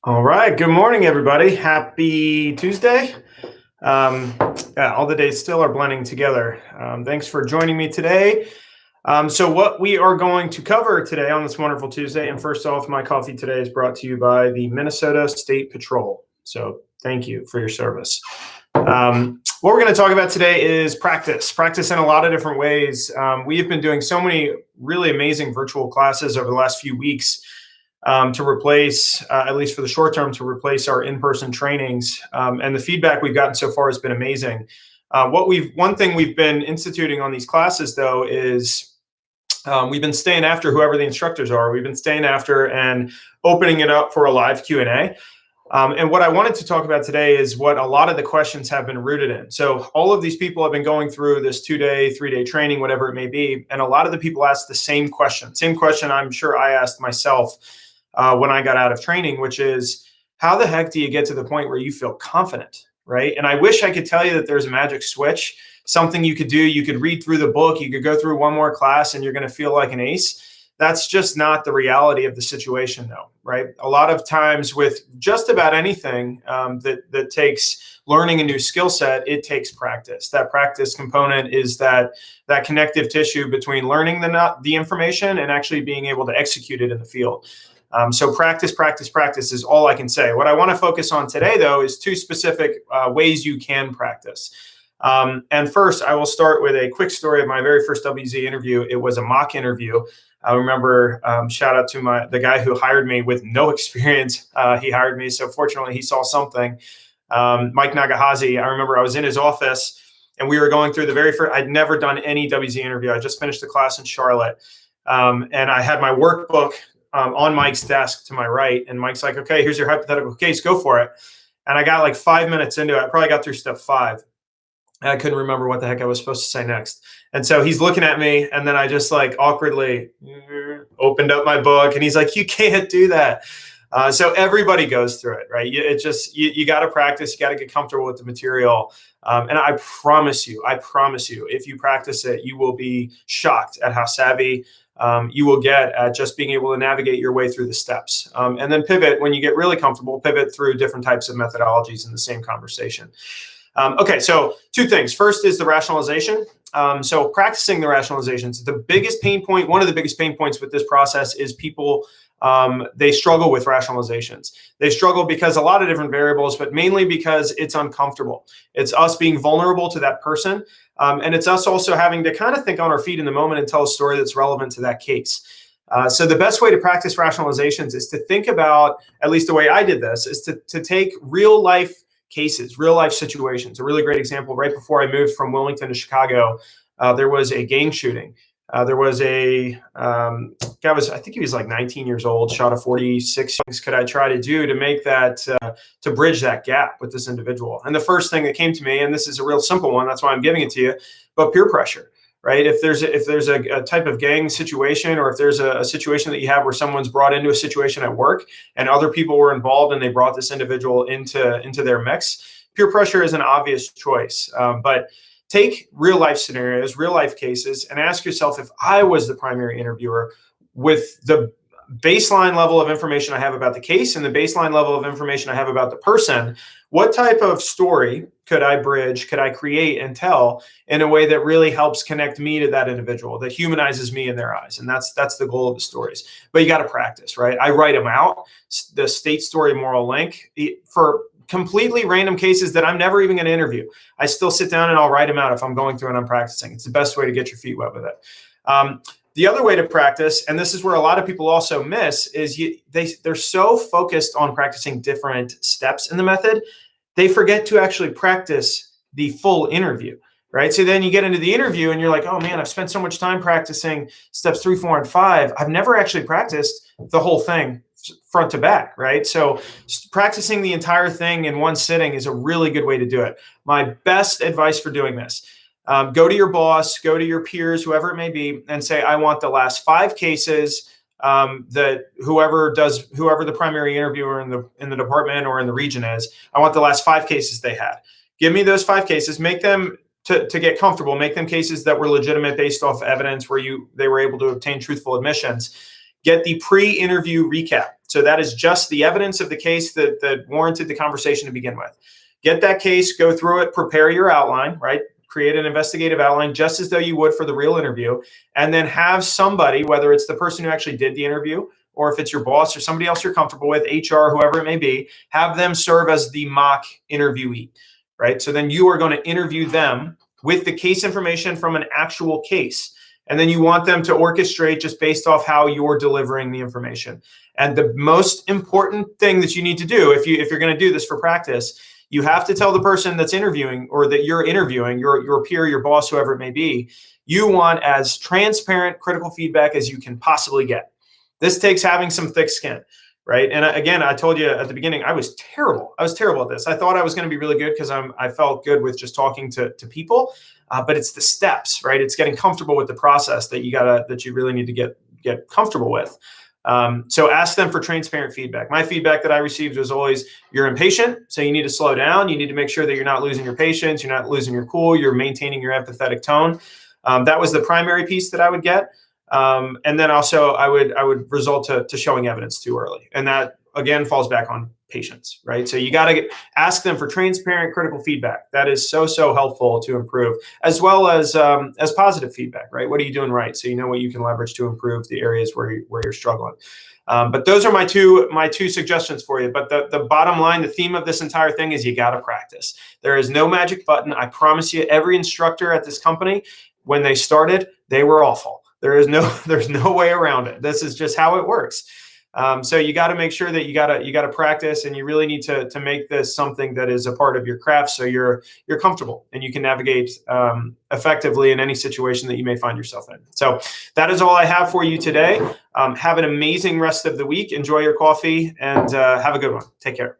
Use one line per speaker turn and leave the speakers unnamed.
All right. Good morning, everybody. Happy Tuesday. All the days still are blending together. Thanks for joining me today. So, what we are going to cover today on this wonderful Tuesday, and first off, my coffee today is brought to you by the Minnesota State Patrol. So, thank you for your service. What we're going to talk about today is practice in a lot of different ways. We have been doing so many really amazing virtual classes over the last few weeks to replace, at least for the short term, to replace our in-person trainings. And the feedback we've gotten so far has been amazing. One thing we've been instituting on these classes, though, is we've been staying after whoever the instructors are. We've been staying after and opening it up for a live Q&A. And what I wanted to talk about today is what a lot of the questions have been rooted in. So all of these people have been going through this 2-day, 3-day training, whatever it may be. And a lot of the people asked the same question I'm sure I asked myself when I got out of training, which is, how the heck do you get to the point where you feel confident, right? And I wish I could tell you that there's a magic switch, something you could do. You could read through the book, you could go through one more class and you're going to feel like an ace. That's just not the reality of the situation, though, right? A lot of times with just about anything that takes learning a new skill set, it takes practice. That practice component is that connective tissue between learning the information and actually being able to execute it in the field. So practice is all I can say. What I want to focus on today, though, is two specific ways you can practice. And first, I will start with a quick story of my very first WZ interview. It was a mock interview. I remember, shout out to the guy who hired me with no experience. He hired me, so fortunately he saw something. Mike Nagahazi, I remember I was in his office and we were going through the very first, I'd never done any WZ interview. I just finished the class in Charlotte. And I had my workbook on Mike's desk to my right. And Mike's like, okay, here's your hypothetical case, go for it. And I got like 5 minutes into it. I probably got through step 5. And I couldn't remember what the heck I was supposed to say next. And so he's looking at me, and then I just like awkwardly opened up my book, and he's like, you can't do that. So everybody goes through it, right? You got to practice, you got to get comfortable with the material. And I promise you, if you practice it, you will be shocked at how savvy you will get at just being able to navigate your way through the steps. And then pivot when you get really comfortable, pivot through different types of methodologies in the same conversation. Okay, so two things. First is the rationalization. So practicing the rationalizations, one of the biggest pain points with this process is people, they struggle with rationalizations. They struggle because a lot of different variables, but mainly because it's uncomfortable. It's us being vulnerable to that person. And it's us also having to kind of think on our feet in the moment and tell a story that's relevant to that case. So the best way to practice rationalizations is to think about, at least the way I did this, is to take real life cases, real life situations. A really great example, right before I moved from Wilmington to Chicago, there was a gang shooting. There was a guy I think he was like 19 years old, shot a 46. Things could I try to do to make that, to bridge that gap with this individual? And the first thing that came to me, and this is a real simple one, that's why I'm giving it to you, but peer pressure. Right? If there's a type of gang situation, or if there's a situation that you have where someone's brought into a situation at work and other people were involved and they brought this individual into their mix, peer pressure is an obvious choice. But take real life scenarios, real life cases, and ask yourself, if I was the primary interviewer, with the baseline level of information I have about the case and the baseline level of information I have about the person, what type of story could I bridge, could I create and tell in a way that really helps connect me to that individual, that humanizes me in their eyes? And that's the goal of the stories. But you got to practice, right? I write them out. The state story moral link for completely random cases that I'm never even going to interview. I still sit down and I'll write them out if I'm going through and I'm practicing. It's the best way to get your feet wet with it. The other way to practice, and this is where a lot of people also miss, is they're so focused on practicing different steps in the method, they forget to actually practice the full interview, right? So then you get into the interview and you're like, oh man, I've spent so much time practicing steps 3, 4, and 5. I've never actually practiced the whole thing front to back, right? So practicing the entire thing in one sitting is a really good way to do it. My best advice for doing this: go to your boss, go to your peers, whoever it may be, and say, I want the last 5 cases that whoever the primary interviewer in the department or in the region is, I want the last 5 cases they had. Give me those 5 cases, make them to get comfortable, make them cases that were legitimate based off evidence where they were able to obtain truthful admissions. Get the pre-interview recap. So that is just the evidence of the case that warranted the conversation to begin with. Get that case, go through it, prepare your outline, right? Create an investigative outline just as though you would for the real interview, and then have somebody, whether it's the person who actually did the interview or if it's your boss or somebody else you're comfortable with, HR, whoever it may be, have them serve as the mock interviewee, right? So then you are going to interview them with the case information from an actual case. And then you want them to orchestrate just based off how you're delivering the information. And the most important thing that you need to do, if you're going to do this for practice, you have to tell the person that's interviewing or that you're interviewing, your peer, your boss, whoever it may be, you want as transparent critical feedback as you can possibly get. This takes having some thick skin, right? And again, I told you at the beginning, I was terrible. I was terrible at this. I thought I was going to be really good because I felt good with just talking to people, but it's the steps, right? It's getting comfortable with the process that you really need to get comfortable with. So ask them for transparent feedback. My feedback that I received was always, you're impatient, so you need to slow down. You need to make sure that you're not losing your patience, you're not losing your cool, you're maintaining your empathetic tone. That was the primary piece that I would get. And then also I would result to showing evidence too early. And that again falls back on patience, right? So you got to ask them for transparent critical feedback. That is so helpful to improve, as well as positive feedback, right? What are you doing right? So you know what you can leverage to improve the areas where you're struggling. But those are my two suggestions for you. But the bottom line, the theme of this entire thing is you got to practice. There is no magic button. I promise you, every instructor at this company, when they started, they were awful. There's no way around it. This is just how it works. So you got to make sure that you got to practice, and you really need to make this something that is a part of your craft, so you're comfortable and you can navigate effectively in any situation that you may find yourself in. So that is all I have for you today. Have an amazing rest of the week. Enjoy your coffee and have a good one. Take care.